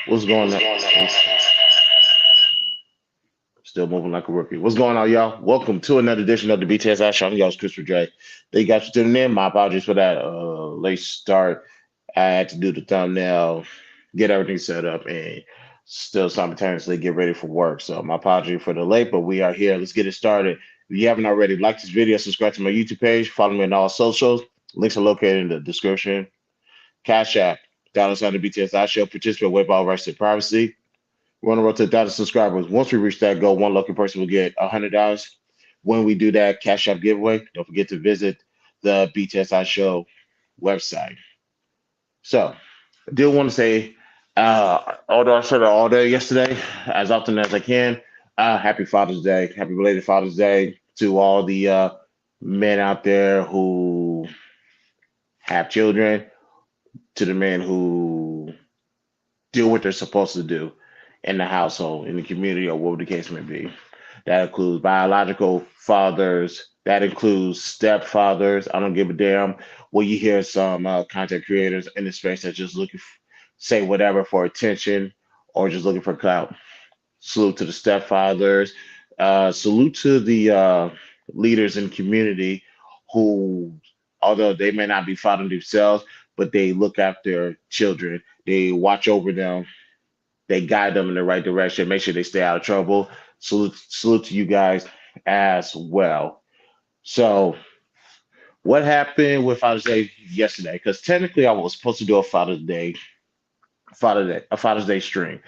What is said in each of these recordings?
What's going on? Still moving like a rookie. What's going on, y'all? Welcome to another edition of the BTS Show. I'm y'all's Christopher J. They got you tuning in. My apologies for that late start. I had to do the thumbnail, get everything set up, and still simultaneously get ready for work. So my apology for the late, but we are here. Let's get it started. If you haven't already, like this video, subscribe to my YouTube page, follow me on all socials. Links are located in the description. Cash App, $sign the BTS Show, participate, waive all rights to privacy. We're on the road to 1,000 subscribers. Once we reach that goal, one lucky person will get $100. When we do that Cash App giveaway, don't forget to visit the BTSI Show website. So, I do want to say, although I said it all day yesterday, as often as I can, happy Father's Day. Happy belated Father's Day to all the men out there who have children, to the men who do what they're supposed to do in the household, in the community, or whatever the case may be. That includes biological fathers. That includes stepfathers. I don't give a damn. Well, you hear some content creators in the space that just looking, say whatever for attention or just looking for clout. Salute to the stepfathers. Salute to the leaders in the community who, although they may not be fathering themselves, but they look after children. They watch over them, they guide them in the right direction, make sure they stay out of trouble. Salute to you guys as well. So, what happened with Father's Day yesterday? Because technically, I was supposed to do a a Father's Day stream.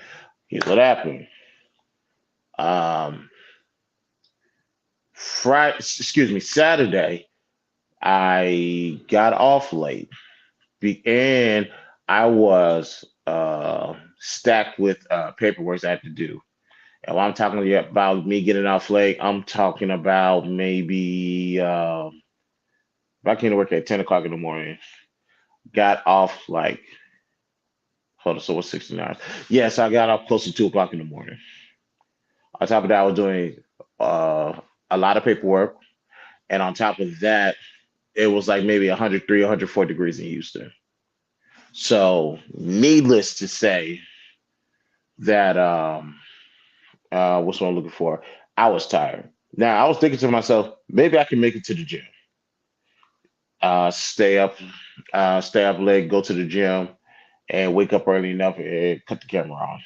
Here's what happened. Um, Saturday, I got off late, and I was stacked with paperwork I had to do. And when I'm talking to you about me getting off late, I'm talking about maybe if I came to work at 10 o'clock in the morning, got off like, hold on, so what's 16 hours? Yes, I got off close to 2 o'clock in the morning. On top of that, I was doing uh, a lot of paperwork. And on top of that, it was like maybe 103, 104 degrees in Houston. So, needless to say, that what's what I'm looking for? I was tired. Now, I was thinking to myself, maybe I can make it to the gym. Stay up, stay up late, go to the gym, and wake up early enough and put the camera on.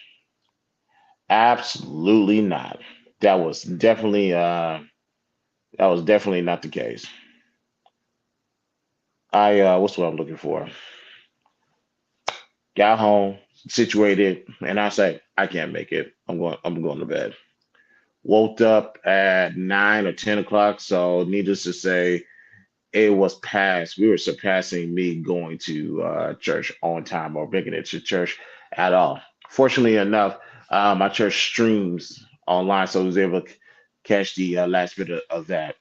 Absolutely not. That was definitely that was definitely not the case. I what's what I'm looking for? Got home, situated, and I say I can't make it. I'm going to bed. Woke up at 9 or 10 o'clock. So needless to say, it was past. We were surpassing me going to church on time or making it to church at all. Fortunately enough, my church streams online, so I was able to catch the last bit of that.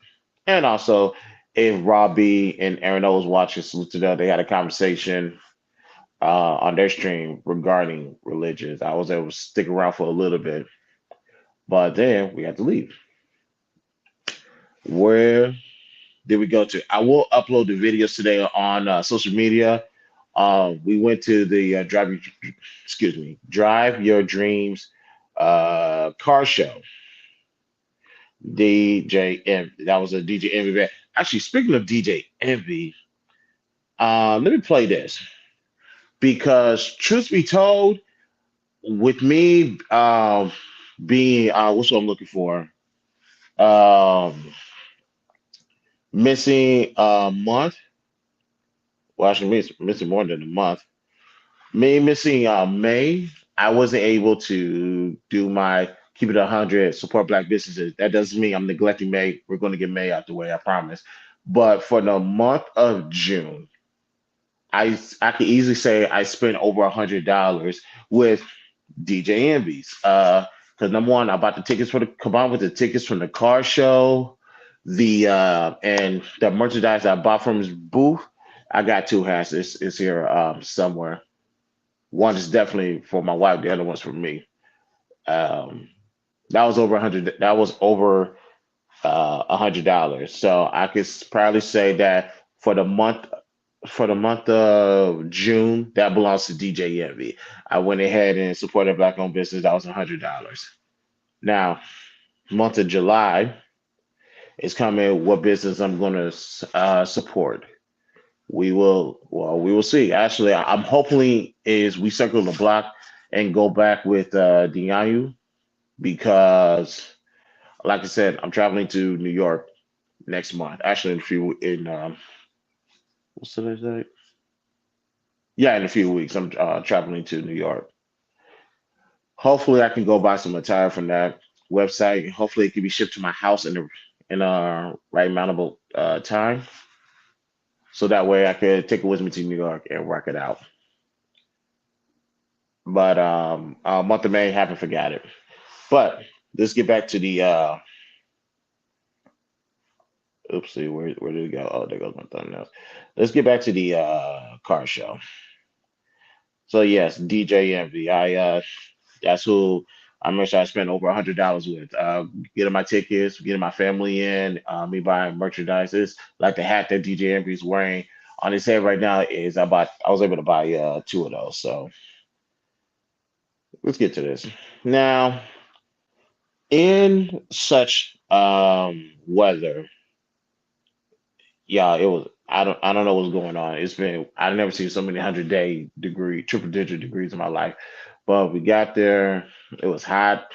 And also, if Robbie and Aaron O was watching, salute to them. They had a conversation on their stream regarding religions. I was able to stick around for a little bit, but then we had to leave. Where did we go to? I will upload the videos today on social media. We went to the Drive Your Dreams car show. DJ Envy. That was a DJ Envy band. Actually, speaking of DJ Envy, let me play this because, truth be told, with me being what's what I'm looking for, um, missing a month. Well, actually, missing more than a month. Me missing May, I wasn't able to do my keep it 100 support black businesses. That doesn't mean I'm neglecting May. We're going to get May out the way, I promise. But for the month of June, I could easily say I spent over $100 with DJ Envy's. Because number one, I bought the tickets for the combined with the tickets from the car show, the and the merchandise I bought from his booth. I got two hats. It's here somewhere. One is definitely for my wife. The other one's for me. Um, that was over 100. That was over $100. So I could probably say that for the month. for the month of June, that belongs to DJ Envy. I went ahead and supported black owned business. That was $100. Now, month of July is coming. What business I'm going to support? We will see. Actually, I'm hopefully is we circle the block and go back with Dianyu because, like I said, I'm traveling to New York next month. Actually, in a few in what's today's date? Yeah, in a few weeks, I'm traveling to New York. Hopefully, I can go buy some attire from that website. Hopefully, it can be shipped to my house in a right amount of time, so that way I could take it with me to New York and work it out. But month of May, haven't forgot it. But let's get back to the oopsie, where did it go? Oh, there goes my thumbnails. Let's get back to the car show. So yes, DJ Envy. That's who I make sure I spent over $100 with. Getting my tickets, getting my family in, me buying merchandises, like the hat that DJ Envy is wearing on his head right now is I was able to buy two of those. So let's get to this. Now, in such weather, yeah, it was I don't know what's going on. It's been I've never seen so many 100-day triple digit degrees in my life. But we got there. It was hot.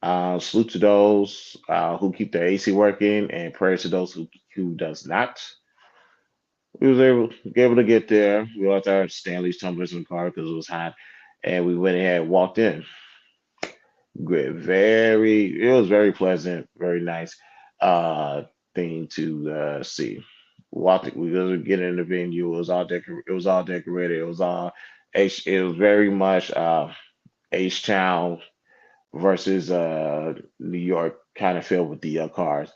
Salute to those who keep their AC working, and prayers to those who does not. We was able to get there. We left our Stanley's tumblers in the car because it was hot, and we went ahead and walked in. Great, it was very pleasant, very nice thing to see. We was getting in the venue. It was all decorated. It was all It was very much H Town versus New York kind of filled with the cars.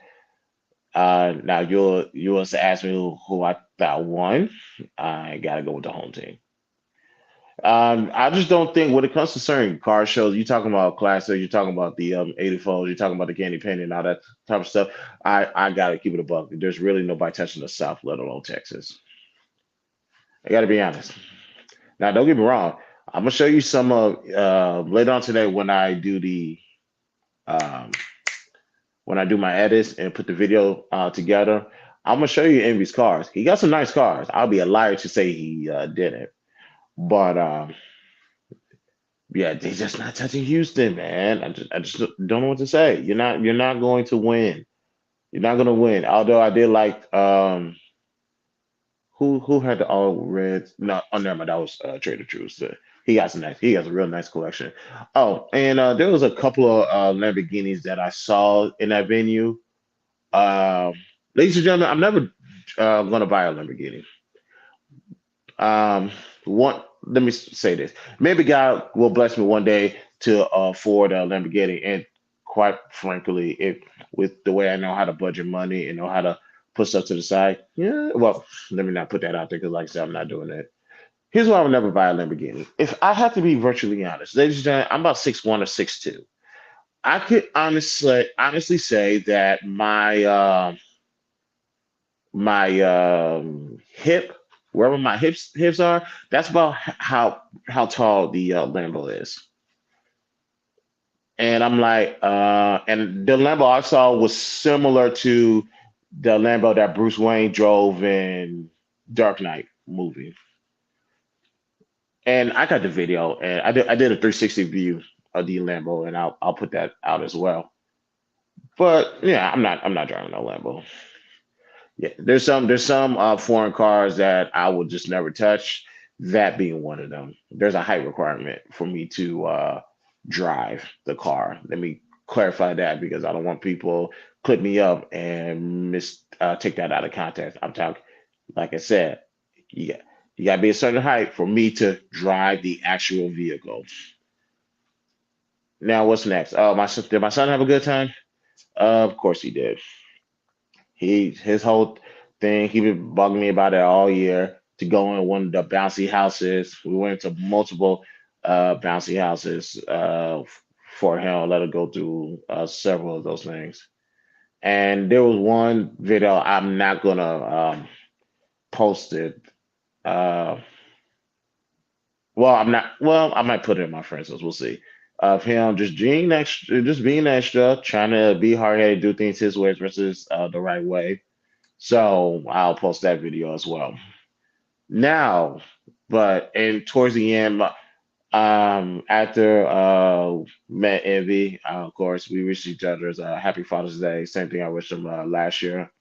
Now you was to ask me who I thought won. I gotta go with the home team. I just don't think when it comes to certain car shows, you're talking about classic, you're talking about the 84s, you're talking about the candy painting and all that type of stuff. I gotta keep it a buck. There's really nobody touching the South, let alone Texas. I gotta be honest. Now, don't get me wrong. I'm gonna show you some of later on today um, when I do my edits and put the video together. I'm gonna show you Envy's cars. He got some nice cars. I'll be a liar to say he didn't. But yeah, they just not touching Houston, man. I just don't know what to say. You're not going to win. You're not gonna win. Although I did like who had the all red? No, oh never mind. That was Trader Joe's. He has a real nice collection. Oh, and there was a couple of Lamborghinis that I saw in that venue. Um, Ladies and gentlemen, I'm never gonna buy a Lamborghini. Um, Let me say this. Maybe God will bless me one day to afford a Lamborghini. And quite frankly, if with the way I know how to budget money and know how to put stuff to the side, yeah. Well, let me not put that out there because, like I said, I'm not doing it. Here's why I would never buy a Lamborghini. If I have to be virtually honest, ladies and gentlemen, I'm about 6'1" or 6'2". I could honestly say that my hip, wherever my hips are, that's about how tall the Lambo is. And I'm like, and the Lambo I saw was similar to the Lambo that Bruce Wayne drove in Dark Knight movie. And I got the video, and I did a 360 view of the Lambo, and I'll put that out as well. But yeah, I'm not driving no Lambo. Yeah, there's some foreign cars that I will just never touch. That being one of them. There's a height requirement for me to drive the car. Let me clarify that because I don't want people clip me up and take that out of context. I'm talking, like I said, you got, you got to be a certain height for me to drive the actual vehicle. Now, what's next? Did my son have a good time? Of course he did. His whole thing, he been bugging me about it all year to go in one of the bouncy houses. We went to multiple bouncy houses for him. Let him go through several of those things. And there was one video I'm not gonna post it. Uh, well, I'm not. Well, I might put it in my friends list. We'll see. Of him just being extra, trying to be hard headed, do things his way versus the right way. So I'll post that video as well. Now, but and towards the end, after met Envy, of course, we wished each other's Happy Father's Day. Same thing I wished him last year.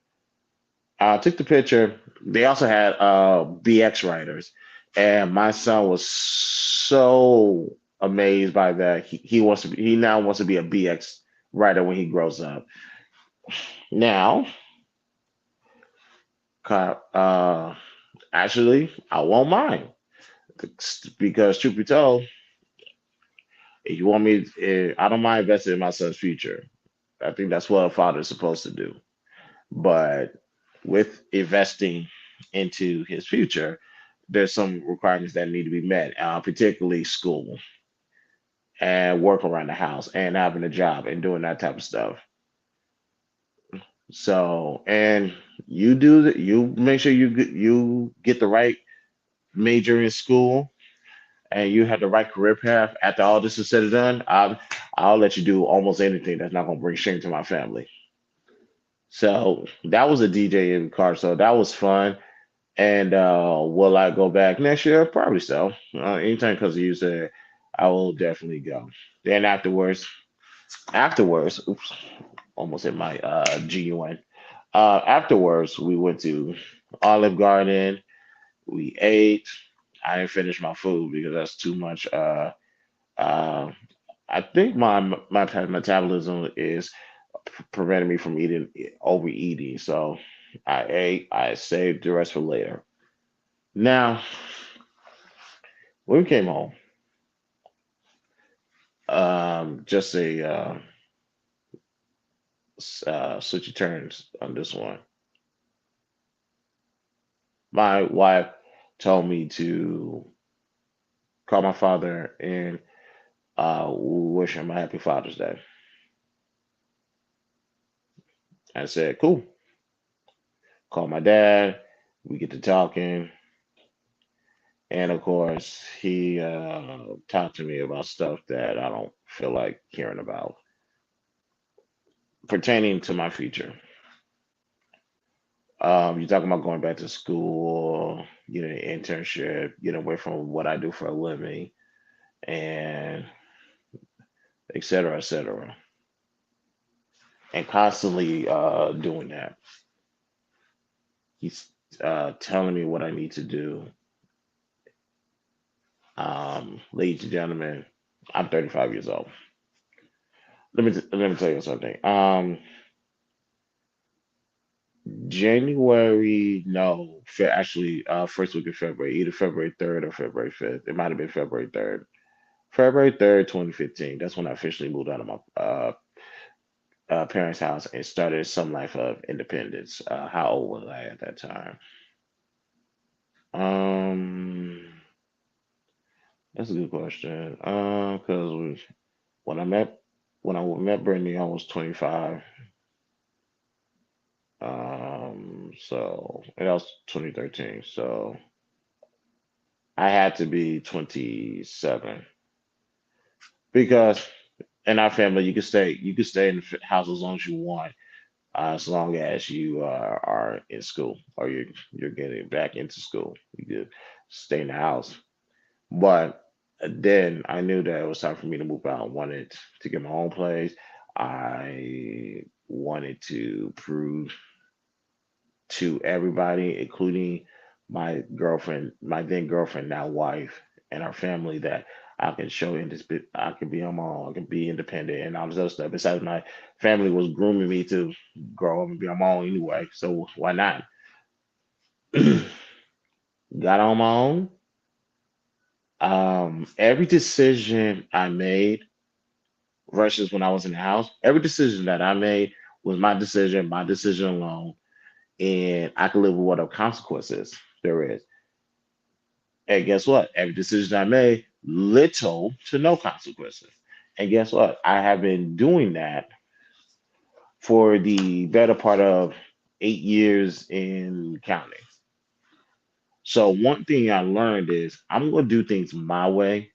I took the picture. They also had BX riders, and my son was so amazed by that. He now wants to be a BX rider when he grows up. Now, uh, actually, I won't mind because truth be told, if you want me, I don't mind investing in my son's future. I think that's what a father is supposed to do. But with investing into his future, there's some requirements that need to be met, particularly school and work around the house and having a job and doing that type of stuff. So, and you make sure you get the right major in school and you have the right career path. After all this is said and done, I'll let you do almost anything that's not going to bring shame to my family. So that was a DJ in the car. So that was fun. And will I go back next year? Probably so. Anytime because you said I will definitely go. Then afterwards, oops, almost hit my GUN. Afterwards, we went to Olive Garden. We ate. I didn't finish my food because that's too much. Uh, I think my metabolism is preventing me from eating overeating. So I ate. I saved the rest for later. Now, when we came home, just a switch of turns on this one. My wife told me to call my father and wish him a happy Father's Day. I said, cool. Call my dad. We get to talking. And of course, he talked to me about stuff that I don't feel like hearing about pertaining to my future. You're talking about going back to school, getting an internship, getting away from what I do for a living, and et cetera, et cetera. And constantly doing that. He's telling me what I need to do. Ladies and gentlemen, I'm 35 years old. Let me tell you something. January, no, actually, first week of February, either February 3rd or February 5th. It might have been February 3rd. February 3rd, 2015. That's when I officially moved out of my parents' house and started some life of independence. How old was I at that time? Um, that's a good question. Because when I met when I met Brittany, I was 25. So and that was 2013. So I had to be 27 because in our family you can stay in the house as long as you want, as long as you are in school or you're getting back into school. You could stay in the house. But then I knew that it was time for me to move out. I wanted to get my own place. I wanted to prove to everybody, including my girlfriend, my then girlfriend, now wife, and our family, that I can show in this bit. I can be on my own. I can be independent and all this other stuff. Besides, my family was grooming me to grow up and be on my own anyway. So why not? Got on my own. Every decision I made versus when I was in the house, every decision that I made was my decision alone, and I can live with whatever consequences there is. And guess what? Every decision I made, little to no consequences. And guess what? I have been doing that for the better part of 8 years in counting. So one thing I learned is I'm going to do things my way,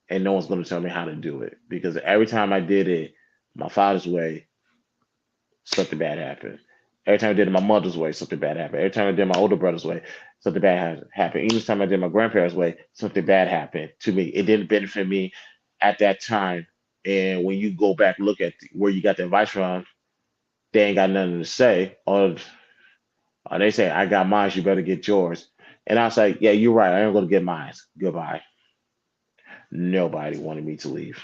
and no one's going to tell me how to do it because every time I did it my father's way, something bad happened. Every time I did it my mother's way, something bad happened. Every time I did my older brother's way, something bad happened. Even time I did my grandparents' way, something bad happened to me. It didn't benefit me at that time. And when you go back look at where you got the advice from, they ain't got nothing to say. Or they say, I got mine, you better get yours. And I was like, yeah, you're right. I ain't going to get mine. Goodbye. Nobody wanted me to leave.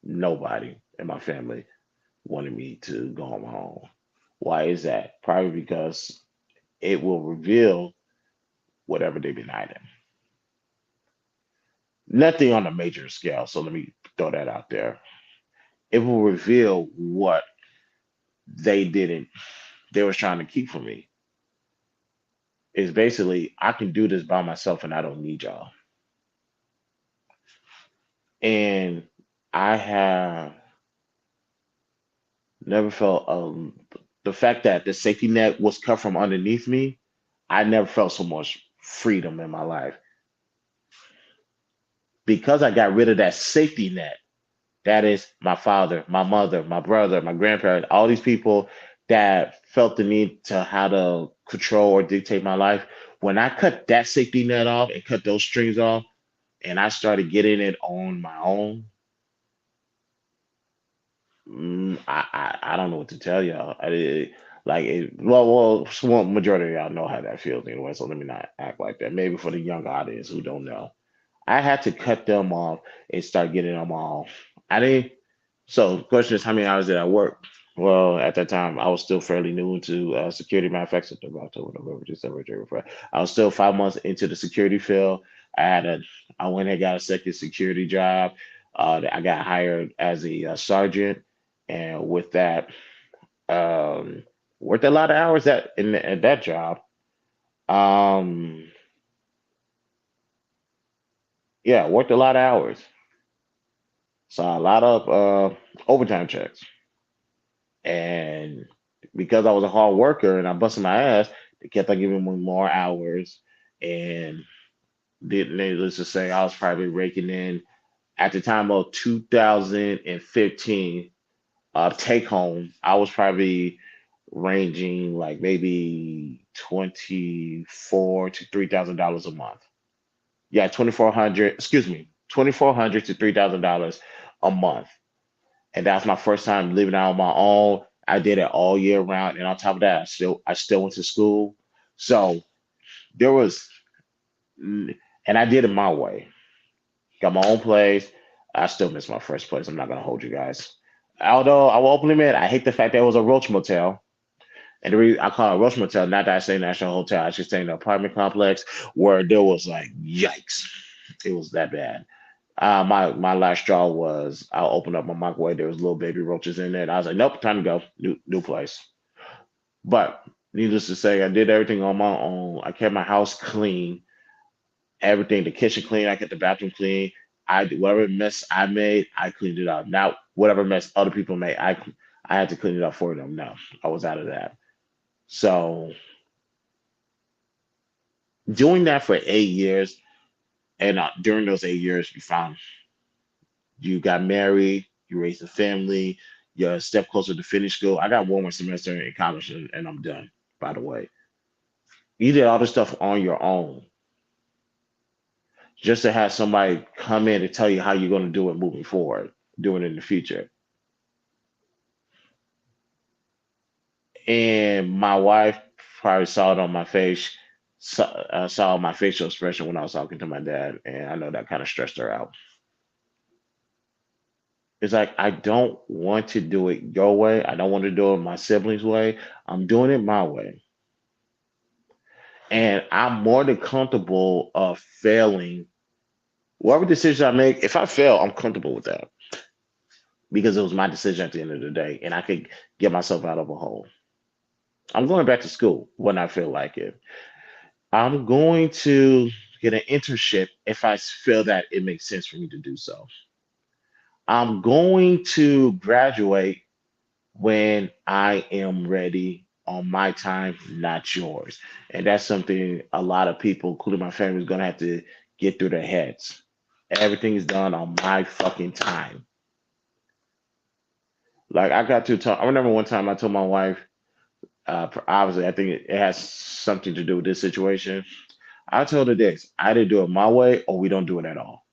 Nobody in my family wanted me to go on my own. Why is that? Probably because it will reveal whatever they've been hiding. Nothing on a major scale. So let me throw that out there. It will reveal what they didn't, they was trying to keep from me. Is basically, I can do this by myself and I don't need y'all. And I have never felt the fact that the safety net was cut from underneath me. I never felt so much freedom in my life because I got rid of that safety net. That is my father, my mother, my brother, my grandparents, all these people that felt the need to how to control or dictate my life. When I cut that safety net off and cut those strings off, and I started getting it on my own, I don't know what to tell y'all. Well, majority of y'all know how that feels anyway, so let me not act like that. Maybe for the young audience who don't know, I had to cut them off and start getting them off. I didn't. So the question is, how many hours did I work? Well, at that time, I was still fairly new into security. Matter of fact, September, October, November, December, January, February. I was still 5 months into the security field. I had a, I went and got a second security job. I got hired as a sergeant, and with that, um, worked a lot of hours at that job. Um, yeah, worked a lot of hours. Saw a lot of overtime checks. And because I was a hard worker and I busted my ass, they kept on giving me more hours. And let's just say I was probably raking in at the time of 2015 take home. I was probably ranging like maybe 24 to $3,000 a month. Yeah, 2,400. Excuse me, 2,400 to $3,000 a month. And that's my first time living out on my own. I did it all year round, and on top of that, I still went to school. So there was, and I did it my way. Got my own place. I still miss my first place. I'm not gonna hold you guys. Although I will openly admit, I hate the fact that it was a roach motel. And the reason I call it a roach motel, not that I say National Hotel, I should stay in an apartment complex where there was like, yikes, it was that bad. My last straw was I opened up my microwave. There was little baby roaches in there. And I was like, nope, time to go. New place. But needless to say, I did everything on my own. I kept my house clean, everything, the kitchen clean. I kept the bathroom clean. Whatever mess I made, I cleaned it up. Now whatever mess other people made, I had to clean it up for them. No, I was out of that. So doing that for 8 years, and during those 8 years, you got married, you raised a family, you're a step closer to finish school. I got one more semester in college and I'm done, by the way. You did all this stuff on your own just to have somebody come in and tell you how you're going to do it moving forward, doing it in the future. And my wife probably saw it on my face, saw my facial expression when I was talking to my dad, and I know that kind of stressed her out. It's like, I don't want to do it your way. I don't want to do it my siblings' way. I'm doing it my way. And I'm more than comfortable of failing. Whatever decision I make, if I fail, I'm comfortable with that because it was my decision at the end of the day, and I could get myself out of a hole. I'm going back to school when I feel like it. I'm going to get an internship if I feel that it makes sense for me to do so. I'm going to graduate when I am ready. on my time, not yours. And that's something a lot of people, including my family, is gonna have to get through their heads. Everything is done on my fucking time. Like I got to talk. I remember one time I told my wife. Obviously, I think it has something to do with this situation. I told her this: I either do it my way, or we don't do it at all.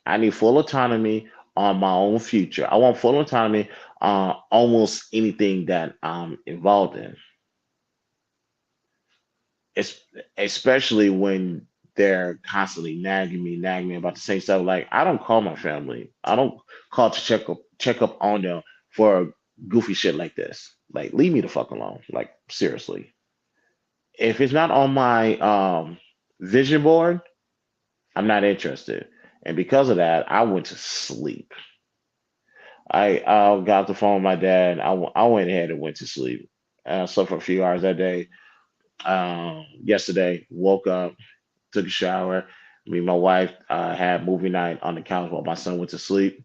I need full autonomy on my own future. I want full autonomy on almost anything that I'm involved in. Es- Especially when they're constantly nagging me about the same stuff. Like I don't call my family. I don't call to check up on them for goofy shit like this. Like leave me the fuck alone. Like seriously. If it's not on my vision board, I'm not interested. And because of that, I went to sleep. I got off the phone with my dad. I went ahead and went to sleep. I slept for a few hours that day. Yesterday, woke up, took a shower. Me and my wife had movie night on the couch while my son went to sleep.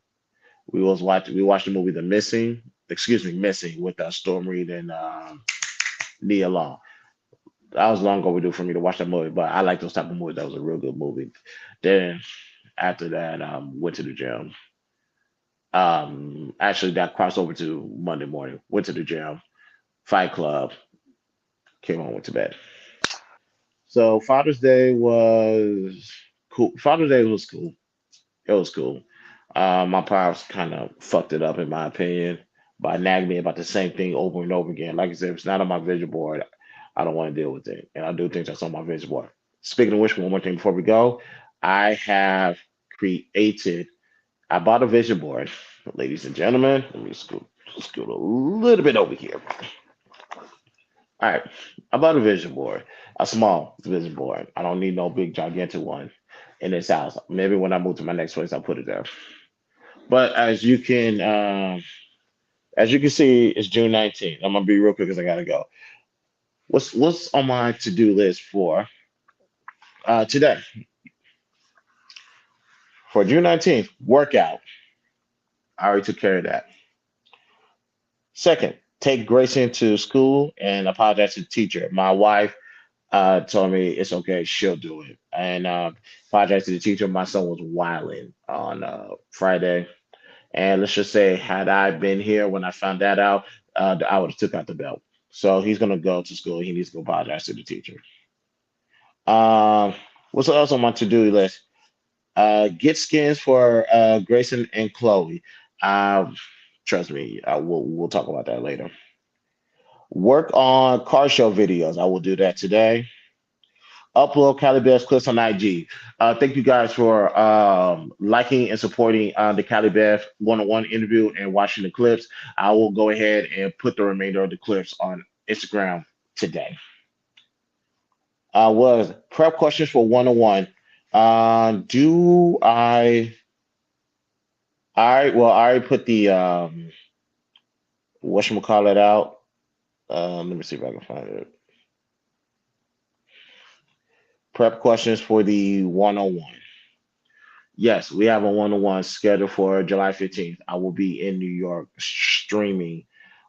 We watched the movie The Missing. Excuse me, Missing with Storm Reed and Nia Long. That was long overdue for me to watch that movie, but I like those type of movies. That was a real good movie. Then after that, went to the gym. Actually, that crossed over to Monday morning. Went to the gym, Fight Club, came home, went to bed. So Father's Day was cool. Father's Day was cool. It was cool. My pops kind of fucked it up, in my opinion, by nagging me about the same thing over and over again. Like I said, if it's not on my vision board, I don't want to deal with it. And I do think that's on my vision board. Speaking of which, one more thing before we go, I have created, I bought a vision board. Ladies and gentlemen, let me scoot a little bit over here. All right, I bought a vision board, a small vision board. I don't need no big, gigantic one in this house. Maybe when I move to my next place, I'll put it there. But as you can see, it's June 19th. I'm gonna be real quick because I gotta go. What's on my to do list for today for June 19th? Workout. I already took care of that. Second, take Grayson to school and apologize to the teacher. My wife told me it's okay. She'll do it. And apologize to the teacher. My son was wilding on Friday. And let's just say, had I been here when I found that out, I would have took out the belt. So he's gonna go to school. He needs to go apologize to the teacher. Um, what's else on my to-do list? Get skins for Grayson and Chloe. Um, Trust me, we'll talk about that later. Work on car show videos. I will do that today. Upload Cali clips on IG. Thank you guys for liking and supporting the Cali one-on-one interview and watching the clips. I will go ahead and put the remainder of the clips on Instagram today. Was prep questions for one-on-one. Do I well, I already put the whatchamacallit out. Let me see if I can find it. Prep questions for the one-on-one. Yes, we have a one-on-one scheduled for July 15th. I will be in New York streaming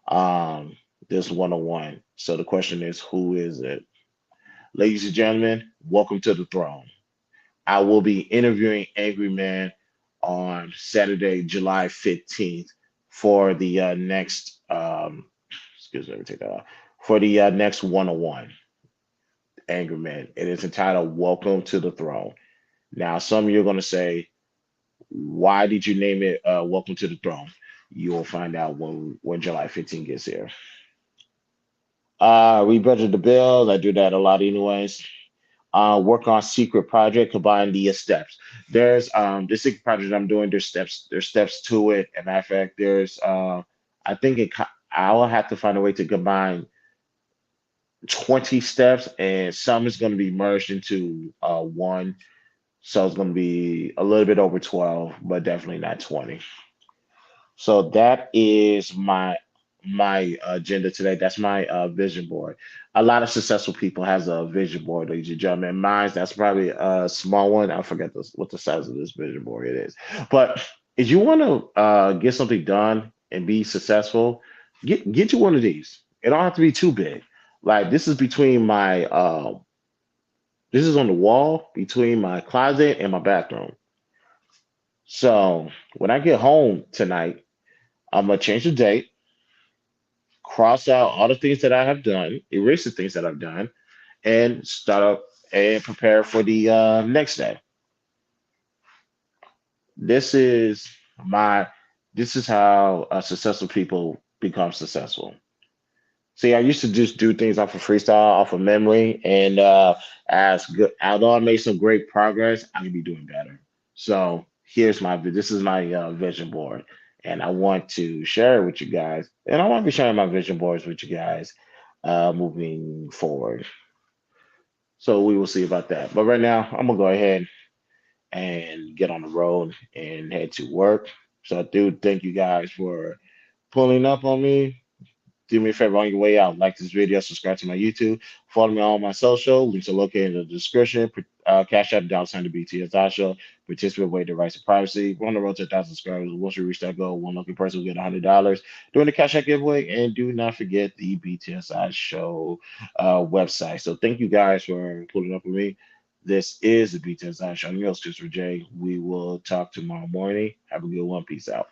um this one-on-one. So the question is, who is it? Ladies and gentlemen, welcome to the throne. I will be interviewing Angry Man on Saturday, July 15th for the next excuse me, let me take that off. For the next one-on-one Angry Man. It is entitled Welcome to the Throne. Now, some of you are going to say, why did you name it Welcome to the Throne? You will find out when July 15th gets here. We budget the bills. I do that a lot anyways. Work on secret project, combine the steps. There's the secret project I'm doing, there's steps to it. And matter of fact, I think I'll have to find a way to combine 20 steps, and some is going to be merged into one. So it's going to be a little bit over 12, but definitely not 20. So that is my agenda today. That's my vision board. A lot of successful people has a vision board, ladies and gentlemen. Mine, that's probably a small one. I forget what the size of this vision board it is. But if you want to get something done and be successful, get you one of these. It don't have to be too big. Like this is between my this is on the wall between my closet and my bathroom. So when I get home tonight, I'm gonna change the date, cross out all the things that I have done, erase the things that I've done, and start up and prepare for the next day. This is my this is how successful people become successful. See, I used to just do things off of freestyle, off of memory, and although I made some great progress, I could be doing better. So this is my vision board, and I want to share it with you guys, and I want to be sharing my vision boards with you guys moving forward. So we will see about that. But right now, I'm gonna go ahead and get on the road and head to work. So I do thank you guys for pulling up on me. Do me a favor on your way out. Like this video, subscribe to my YouTube, follow me on all my social. Links are located in the description. Cash App, $sign to BTS Show. Participate, waive the rights to privacy. We're on the road to 1,000 subscribers. Once we reach that goal, one lucky person will get $100 during the Cash App giveaway. And do not forget the BTSI Show website. So thank you guys for pulling up with me. This is the BTSI Show. I'm your host, Christopher J. We will talk tomorrow morning. Have a good one. Peace out.